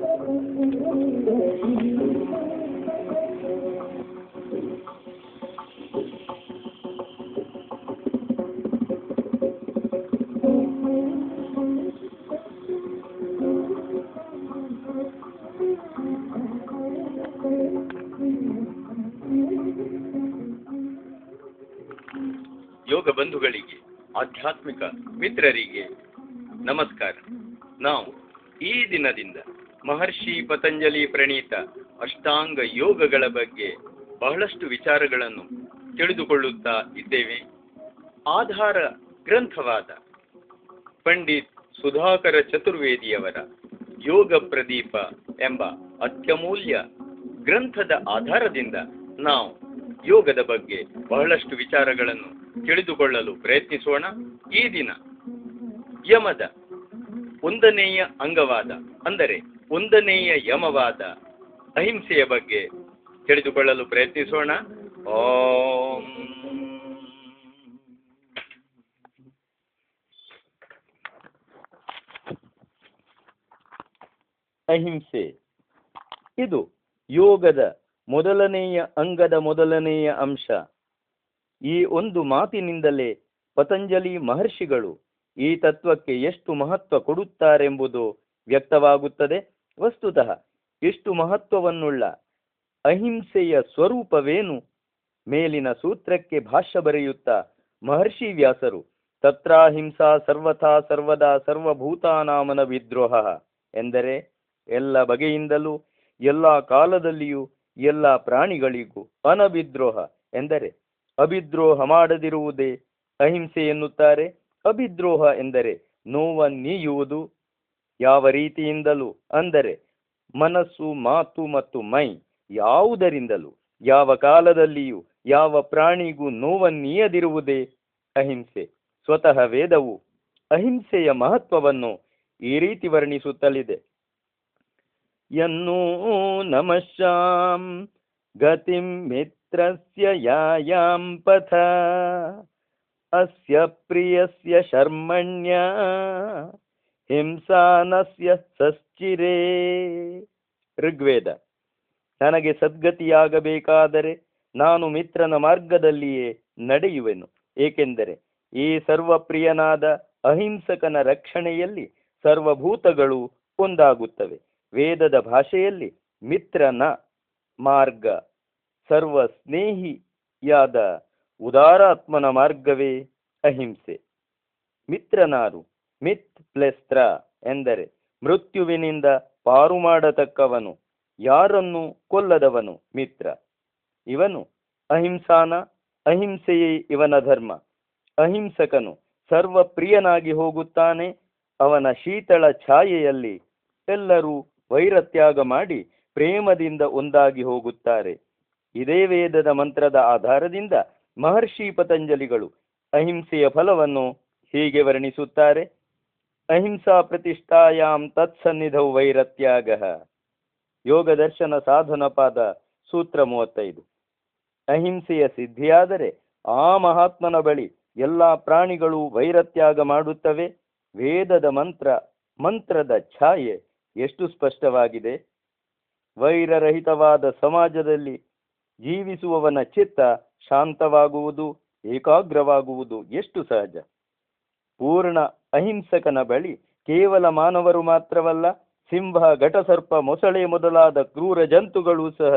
ಯೋಗ ಬಂಧುಗಳಿಗೆ, ಆಧ್ಯಾತ್ಮಿಕ ಮಿತ್ರರಿಗೆ ನಮಸ್ಕಾರ. ನಾವು ಈ ದಿನದಿಂದ ಮಹರ್ಷಿ ಪತಂಜಲಿ ಪ್ರಣೀತ ಅಷ್ಟಾಂಗ ಯೋಗಗಳ ಬಗ್ಗೆ ಬಹಳಷ್ಟು ವಿಚಾರಗಳನ್ನು ತಿಳಿದುಕೊಳ್ಳುತ್ತಾ ಇದ್ದೇವೆ. ಆಧಾರ ಗ್ರಂಥವಾದ ಪಂಡಿತ್ ಸುಧಾಕರ ಚತುರ್ವೇದಿಯವರ ಯೋಗ ಪ್ರದೀಪ ಎಂಬ ಅತ್ಯಮೂಲ್ಯ ಗ್ರಂಥದ ಆಧಾರದಿಂದ ನಾವು ಯೋಗದ ಬಗ್ಗೆ ಬಹಳಷ್ಟು ವಿಚಾರಗಳನ್ನು ತಿಳಿದುಕೊಳ್ಳಲು ಪ್ರಯತ್ನಿಸೋಣ. ಈ ದಿನ ಯಮದ ಒಂದನೆಯ ಅಂಗವಾದ, ಅಂದರೆ ಒಂದನೆಯ ಯಮವಾದ ಅಹಿಂಸೆಯ ಬಗ್ಗೆ ತಿಳಿದುಕೊಳ್ಳಲು ಪ್ರಯತ್ನಿಸೋಣ. ಓಂ. ಅಹಿಂಸೆ ಇದು ಯೋಗದ ಮೊದಲನೆಯ ಅಂಗದ ಮೊದಲನೆಯ ಅಂಶ. ಈ ಒಂದು ಮಾತಿನಿಂದಲೇ ಪತಂಜಲಿ ಮಹರ್ಷಿಗಳು ಈ ತತ್ವಕ್ಕೆ ಎಷ್ಟು ಮಹತ್ವ ಕೊಡುತ್ತಾರೆಂಬುದು ವ್ಯಕ್ತವಾಗುತ್ತದೆ. ವಸ್ತುತಃ ಎಷ್ಟು ಮಹತ್ವವನ್ನುಳ್ಳ ಅಹಿಂಸೆಯ ಸ್ವರೂಪವೇನು? ಮೇಲಿನ ಸೂತ್ರಕ್ಕೆ ಭಾಷ್ಯ ಬರೆಯುತ್ತಾ ಮಹರ್ಷಿ ವ್ಯಾಸರು ತತ್ರಾಹಿಂಸಾ ಸರ್ವಥಾ ಸರ್ವದಾ ಸರ್ವಭೂತಾನಾಮನ ವಿದ್ರೋಹ ಎಂದರೆ ಎಲ್ಲ ಬಗೆಯಿಂದಲೂ ಎಲ್ಲ ಕಾಲದಲ್ಲಿಯೂ ಎಲ್ಲ ಪ್ರಾಣಿಗಳಿಗೂ, ಅನವಿದ್ರೋಹ ಎಂದರೆ ಅಭಿದ್ರೋಹ ಮಾಡದಿರುವುದೇ ಅಹಿಂಸೆ ಎನ್ನುತ್ತಾರೆ. ಅಭಿದ್ರೋಹ ಎಂದರೆ ನೋವನ್ನೀಯುವುದು. ಯಾವ ರೀತಿಯಿಂದಲೂ, ಅಂದರೆ ಮನಸ್ಸು, ಮಾತು ಮತ್ತು ಮೈ ಯಾವುದರಿಂದಲೂ ಯಾವ ಕಾಲದಲ್ಲಿಯೂ ಯಾವ ಪ್ರಾಣಿಗೂ ನೋವನ್ನೀಯದಿರುವುದೇ ಅಹಿಂಸೆ. ಸ್ವತಃ ವೇದವು ಅಹಿಂಸೆಯ ಮಹತ್ವವನ್ನು ಈ ರೀತಿ ವರ್ಣಿಸುತ್ತಲಿದೆ. ಯನ್ನೋ ನಮಶ್ಯಾಂ ಗತಿಂ ಮಿತ್ರಸ್ಯ ಯಾಯಾಂ ಪಥ ಅಸ್ಯ ಪ್ರಿಯಸ್ಯ ಶರ್ಮಣ್ಯ ಹಿಂಸಾನಸ್ಯ ಸಶ್ಚಿರೇ. ಋಗ್ವೇದ. ನನಗೆ ಸದ್ಗತಿಯಾಗಬೇಕಾದರೆ ನಾನು ಮಿತ್ರನ ಮಾರ್ಗದಲ್ಲಿಯೇ ನಡೆಯುವೆನು, ಏಕೆಂದರೆ ಈ ಸರ್ವಪ್ರಿಯನಾದ ಅಹಿಂಸಕನ ರಕ್ಷಣೆಯಲ್ಲಿ ಸರ್ವಭೂತಗಳು ಒಂದಾಗುತ್ತವೆ. ವೇದದ ಭಾಷೆಯಲ್ಲಿ ಮಿತ್ರನ ಮಾರ್ಗ, ಸರ್ವ ಸ್ನೇಹಿಯಾದ ಉದಾರಾತ್ಮನ ಮಾರ್ಗವೇ ಅಹಿಂಸೆ. ಮಿತ್ರನಾರು? ಮಿತ್ ಪ್ಲಸ್ತ್ರ ಎಂದರೆ ಮೃತ್ಯುವಿನಿಂದ ಪಾರು ಮಾಡತಕ್ಕವನು, ಯಾರನ್ನು ಕೊಲ್ಲದವನು ಮಿತ್ರ. ಇವನು ಅಹಿಂಸಾನ, ಅಹಿಂಸೆಯೇ ಇವನ ಧರ್ಮ. ಅಹಿಂಸಕನು ಸರ್ವಪ್ರಿಯನಾಗಿ ಹೋಗುತ್ತಾನೆ. ಅವನ ಶೀತಳ ಛಾಯೆಯಲ್ಲಿ ಎಲ್ಲರೂ ವೈರತ್ಯಾಗ ಮಾಡಿ ಪ್ರೇಮದಿಂದ ಒಂದಾಗಿ ಹೋಗುತ್ತಾರೆ. ಇದೇ ವೇದದ ಮಂತ್ರದ ಆಧಾರದಿಂದ ಮಹರ್ಷಿ ಪತಂಜಲಿಗಳು ಅಹಿಂಸೆಯ ಫಲವನ್ನು ಹೀಗೆ ವರ್ಣಿಸುತ್ತಾರೆ. ಅಹಿಂಸಾ ಪ್ರತಿಷ್ಠಾಯಾಂ ತತ್ಸನ್ನಿಧೌ ವೈರತ್ಯಾಗ. ಯೋಗ ದರ್ಶನ ಸಾಧನ ಪಾದ ಸೂತ್ರ 35. ಅಹಿಂಸೆಯ ಸಿದ್ಧಿಯಾದರೆ ಆ ಮಹಾತ್ಮನ ಬಳಿ ಎಲ್ಲ ಪ್ರಾಣಿಗಳು ವೈರತ್ಯಾಗ ಮಾಡುತ್ತವೆ. ವೇದದ ಮಂತ್ರದ ಛಾಯೆ ಎಷ್ಟು ಸ್ಪಷ್ಟವಾಗಿದೆ. ವೈರರಹಿತವಾದ ಸಮಾಜದಲ್ಲಿ ಜೀವಿಸುವವನ ಚಿತ್ತ ಶಾಂತವಾಗುವುದು, ಏಕಾಗ್ರವಾಗುವುದು ಎಷ್ಟು ಸಹಜ. ಪೂರ್ಣ ಅಹಿಂಸಕನ ಬಳಿ ಕೇವಲ ಮಾನವರು ಮಾತ್ರವಲ್ಲ, ಸಿಂಹ, ಘಟಸರ್ಪ, ಮೊಸಳೆ ಮೊದಲಾದ ಕ್ರೂರ ಜಂತುಗಳು ಸಹ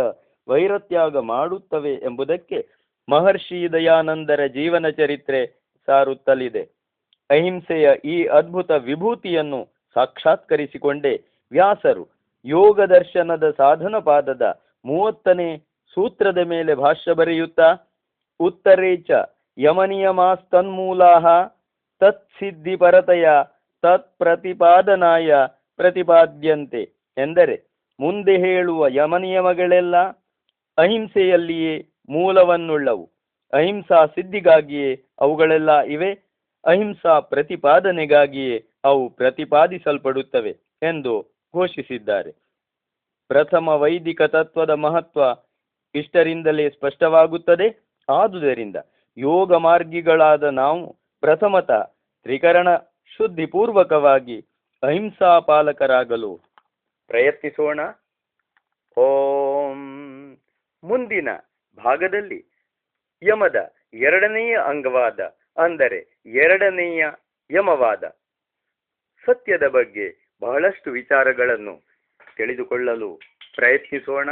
ವೈರತ್ಯಾಗ ಮಾಡುತ್ತವೆ ಎಂಬುದಕ್ಕೆ ಮಹರ್ಷಿ ದಯಾನಂದರ ಜೀವನ ಚರಿತ್ರೆ ಸಾರುತ್ತಲಿದೆ. ಅಹಿಂಸೆಯ ಈ ಅದ್ಭುತ ವಿಭೂತಿಯನ್ನು ಸಾಕ್ಷಾತ್ಕರಿಸಿಕೊಂಡೇ ವ್ಯಾಸರು ಯೋಗ ದರ್ಶನದ ಸಾಧನ ಪಾದದ 30ನೇ ಸೂತ್ರದ ಮೇಲೆ ಭಾಷ್ಯ ಬರೆಯುತ್ತಾ ಉತ್ತರೇಚ ಯಮನಿಯಮಾಸ್ತನ್ಮೂಲಾಹ ತತ್ಸಿದ್ಧಿ ಪರತೆಯ ತತ್ ಪ್ರತಿಪಾದನಾಯ ಪ್ರತಿಪಾದ್ಯಂತೆ ಎಂದರೆ ಮುಂದೆ ಹೇಳುವ ಯಮನಿಯಮಗಳೆಲ್ಲ ಅಹಿಂಸೆಯಲ್ಲಿಯೇ ಮೂಲವನ್ನುಳ್ಳವು. ಅಹಿಂಸಾ ಸಿದ್ಧಿಗಾಗಿಯೇ ಅವುಗಳೆಲ್ಲ ಇವೆ. ಅಹಿಂಸಾ ಪ್ರತಿಪಾದನೆಗಾಗಿಯೇ ಅವು ಪ್ರತಿಪಾದಿಸಲ್ಪಡುತ್ತವೆ ಎಂದು ಘೋಷಿಸಿದ್ದಾರೆ. ಪ್ರಥಮ ವೈದಿಕ ತತ್ವದ ಮಹತ್ವ ಇಷ್ಟರಿಂದಲೇ ಸ್ಪಷ್ಟವಾಗುತ್ತದೆ. ಆದುದರಿಂದ ಯೋಗ ಮಾರ್ಗಿಗಳಾದ ನಾವು ಪ್ರಥಮತಃ ತ್ರಿಕರಣ ಶುದ್ಧಿಪೂರ್ವಕವಾಗಿ ಅಹಿಂಸಾ ಪಾಲಕರಾಗಲು ಪ್ರಯತ್ನಿಸೋಣ. ಓಂ. ಮುಂದಿನ ಭಾಗದಲ್ಲಿ ಯಮದ ಎರಡನೆಯ ಅಂಗವಾದ, ಅಂದರೆ ಎರಡನೆಯ ಯಮವಾದ ಸತ್ಯದ ಬಗ್ಗೆ ಬಹಳಷ್ಟು ವಿಚಾರಗಳನ್ನು ತಿಳಿದುಕೊಳ್ಳಲು ಪ್ರಯತ್ನಿಸೋಣ.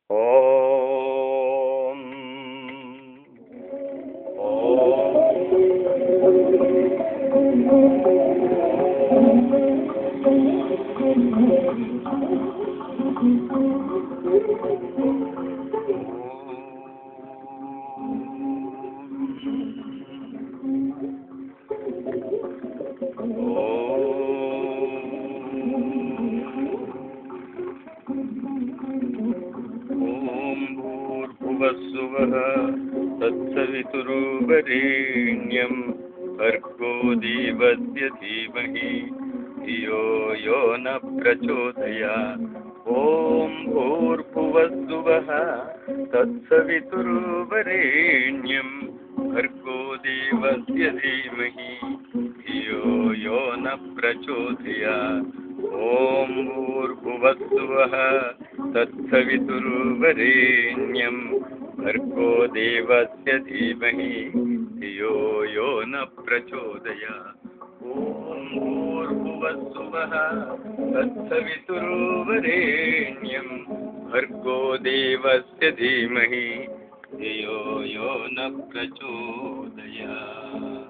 ಓಂ. भूर्भुवस्सुवः तत्सवितुर्वरेण्यं भर्गो देवस्य धीमहि धियो यो न प्रचोदयात्. ॐ भूर्भुवस्सुवः तत्सवितुर्वरेण्यं भर्गो देवस्य धीमहि धियो यो न प्रचोदयात्. ॐ भूर्भुवस्सुवः तत्सवितुर्वरेण्यं भर्गो देवस्य धीमहि धियो यो न प्रचोदयात्. ॐ भूर्भुवस्सुवः तत्सवितुर्वरेण्यं भर्गो देवस्य धीमहि धियो यो न प्रचोदयात्.